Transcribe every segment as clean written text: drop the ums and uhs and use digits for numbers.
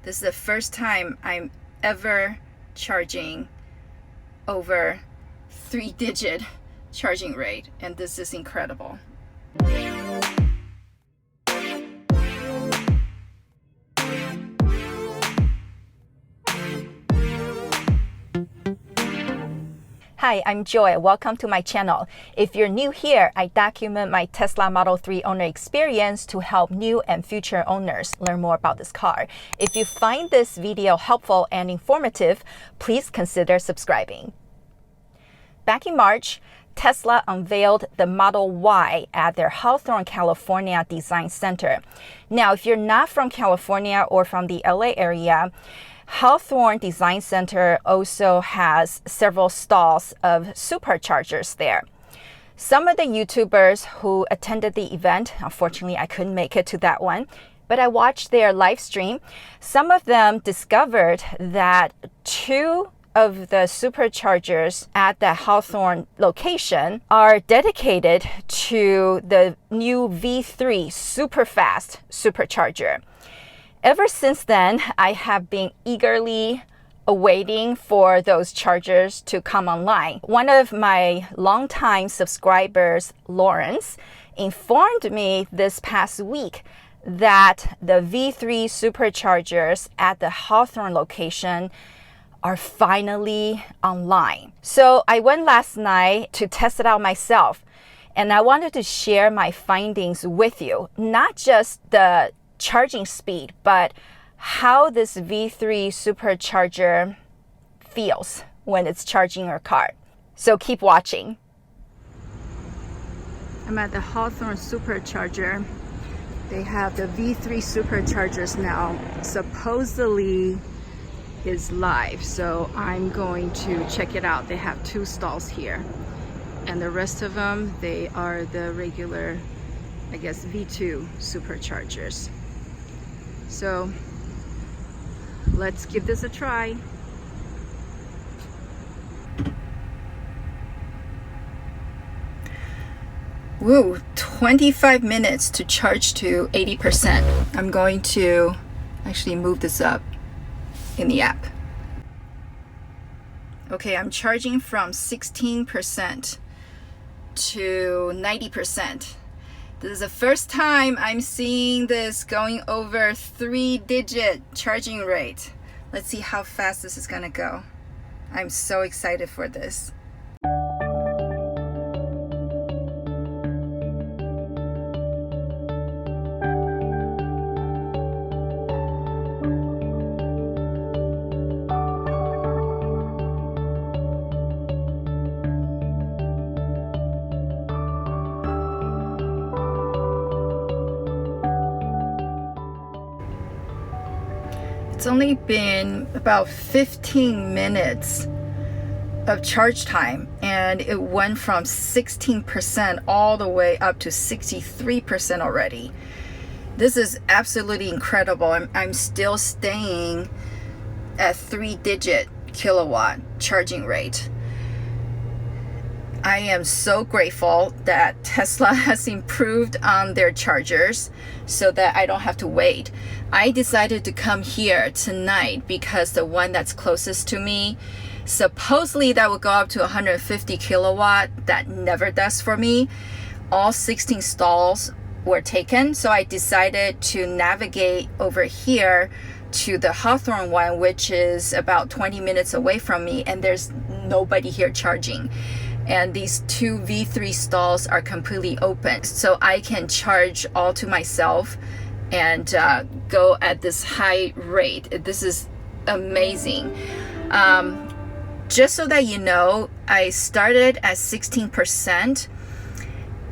This is the first time I'm ever charging over 3-digit charging rate, and this is incredible. Hi, I'm Joy. Welcome to my channel. If you're new here, I document my Tesla Model 3 owner experience to help new and future owners learn more about this car. If you find this video helpful and informative, please consider subscribing. Back in March, Tesla unveiled the Model Y at their Hawthorne, California Design Center. Now, if you're not from California or from the LA area, Hawthorne Design Center also has several stalls of superchargers there. Some of the YouTubers who attended the event, unfortunately I couldn't make it to that one, but I watched their live stream. Some of them discovered that two of the superchargers at the Hawthorne location are dedicated to the new V3 Superfast Supercharger. Ever since then, I have been eagerly awaiting for those chargers to come online. One of my longtime subscribers, Lawrence, informed me this past week that the V3 Superchargers at the Hawthorne location are finally online. So I went last night to test it out myself, and I wanted to share my findings with you, not just the charging speed, but how this V3 Supercharger feels when it's charging your car. So keep watching. I'm at the Hawthorne Supercharger. They have the V3 Superchargers now. Supposedly is live, so I'm going to check it out. They have 2 stalls here, and the rest of them, they are the regular, I guess, V2 Superchargers. So let's give this a try. Woo, 25 minutes to charge to 80%. I'm going to actually move this up in the app. Okay, I'm charging from 16% to 90%. This is the first time I'm seeing this going over 3-digit charging rate. Let's see how fast this is gonna go. I'm so excited for this. It's only been about 15 minutes of charge time, and it went from 16% all the way up to 63% already. This is absolutely incredible. I'm still staying at 3-digit kilowatt charging rate. I am so grateful that Tesla has improved on their chargers so that I don't have to wait. I decided to come here tonight because the one that's closest to me, supposedly that would go up to 150 kilowatt. That never does for me. All 16 stalls were taken, so I decided to navigate over here to the Hawthorne one, which is about 20 minutes away from me, and there's nobody here charging. And these 2 V3 stalls are completely open, so I can charge all to myself and go at this high rate. This is amazing. Just so that you know, I started at 16%.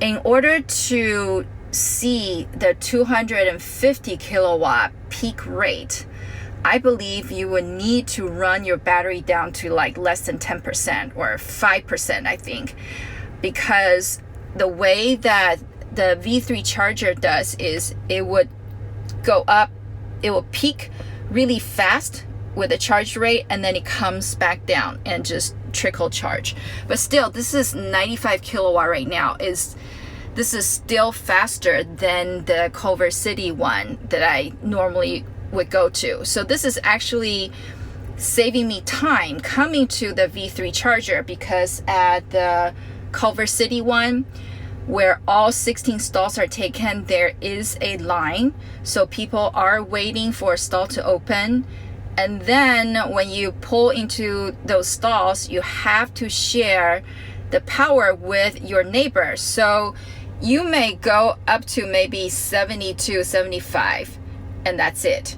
In order to see the 250 kilowatt peak rate, I believe you would need to run your battery down to like less than 10% or 5%, I think, because the way that the V3 charger does is it would go up, it will peak really fast with a charge rate, and then it comes back down and just trickle charge. But still, this is 95 kilowatt right now. This is still faster than the Culver City one that I normally would go to. So this is actually saving me time coming to the V3 charger, because at the Culver City one, where all 16 stalls are taken, there is a line. So people are waiting for a stall to open. And then when you pull into those stalls, you have to share the power with your neighbor. So you may go up to maybe 72, 75, and that's it.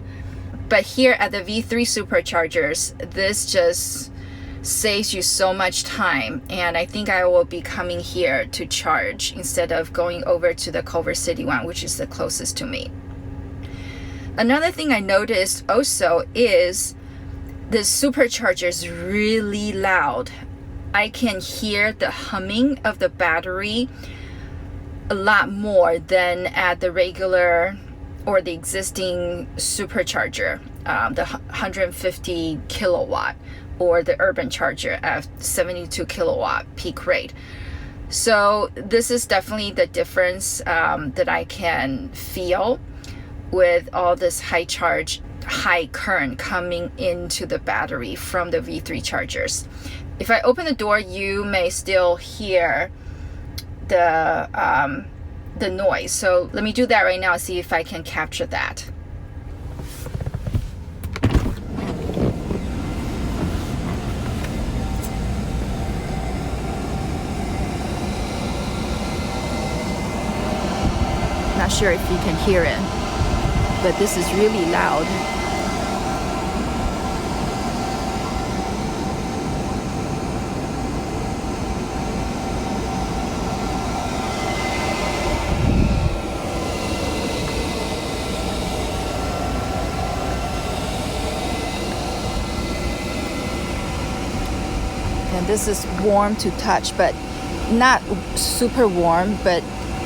But here at the V3 Superchargers, this just saves you so much time. And I think I will be coming here to charge instead of going over to the Culver City one, which is the closest to me. Another thing I noticed also is the supercharger is really loud. I can hear the humming of the battery a lot more than at the regular or the existing supercharger, the 150 kilowatt, or the urban charger at 72 kilowatt peak rate. So this is definitely the difference that I can feel with all this high current coming into the battery from the V3 chargers. If I open the door, you may still hear the noise. So let me do that right now and see if I can capture that. Not sure if you can hear it, but this is really loud. And this is warm to touch, but not super warm, but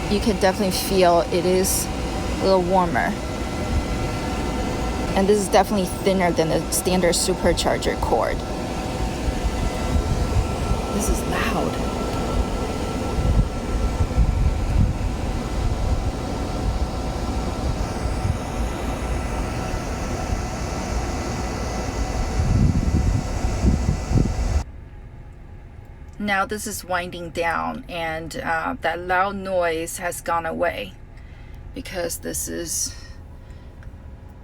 you can definitely feel it is a little warmer. And this is definitely thinner than the standard supercharger cord. This is loud. Now this is winding down, and that loud noise has gone away because this is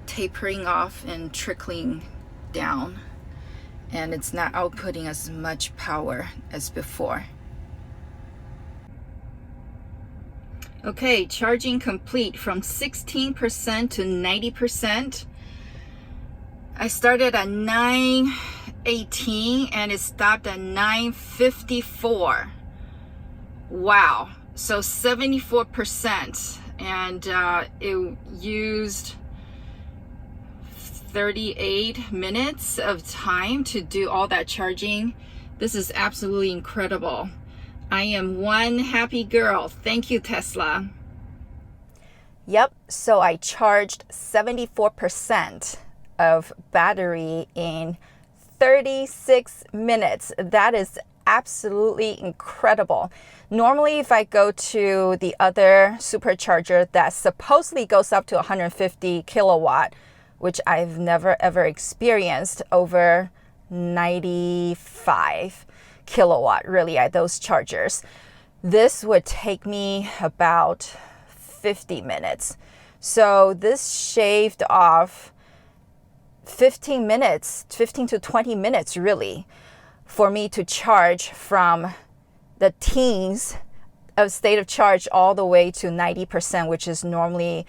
tapering off and trickling down, and it's not outputting as much power as before. Okay, charging complete from 16% to 90%. I started at 9:18 and it stopped at 9:54. Wow, so 74%, and it used 38 minutes of time to do all that charging. This is absolutely incredible. I am one happy girl. Thank you, Tesla. Yep, so I charged 74% of battery in 36 minutes. That is absolutely incredible. Normally, if I go to the other supercharger that supposedly goes up to 150 kilowatt, which I've never ever experienced, over 95 kilowatt really at those chargers, this would take me about 50 minutes. So this shaved off 15 to 20 minutes really for me to charge from the teens of state of charge all the way to 90%, which is normally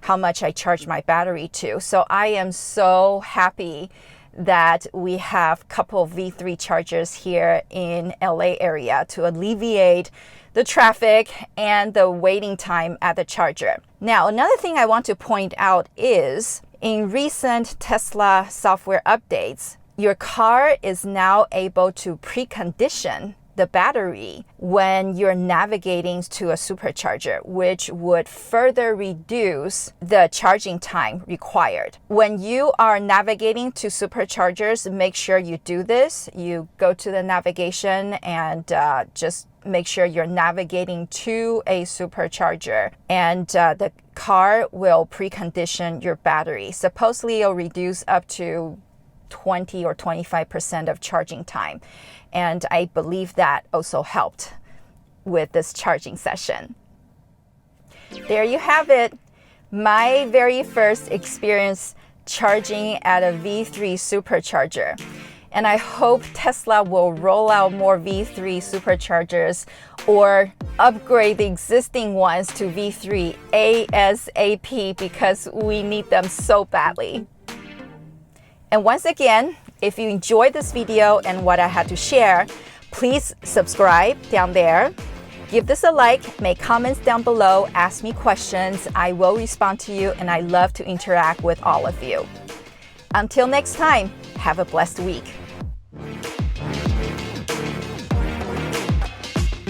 how much I charge my battery to. So I am so happy that we have a couple of V3 chargers here in LA area to alleviate the traffic and the waiting time at the charger. Now, another thing I want to point out is in recent Tesla software updates, your car is now able to precondition the battery when you're navigating to a supercharger, which would further reduce the charging time required. When you are navigating to superchargers, make sure you do this. You go to the navigation and just make sure you're navigating to a supercharger, and the car will precondition your battery. Supposedly it'll reduce up to 20 or 25% of charging time. And I believe that also helped with this charging session. There you have it. My very first experience charging at a V3 Supercharger. And I hope Tesla will roll out more V3 Superchargers or upgrade the existing ones to V3 ASAP because we need them so badly. And once again, if you enjoyed this video and what I had to share, please subscribe down there. Give this a like, make comments down below, ask me questions. I will respond to you, and I love to interact with all of you. Until next time, have a blessed week.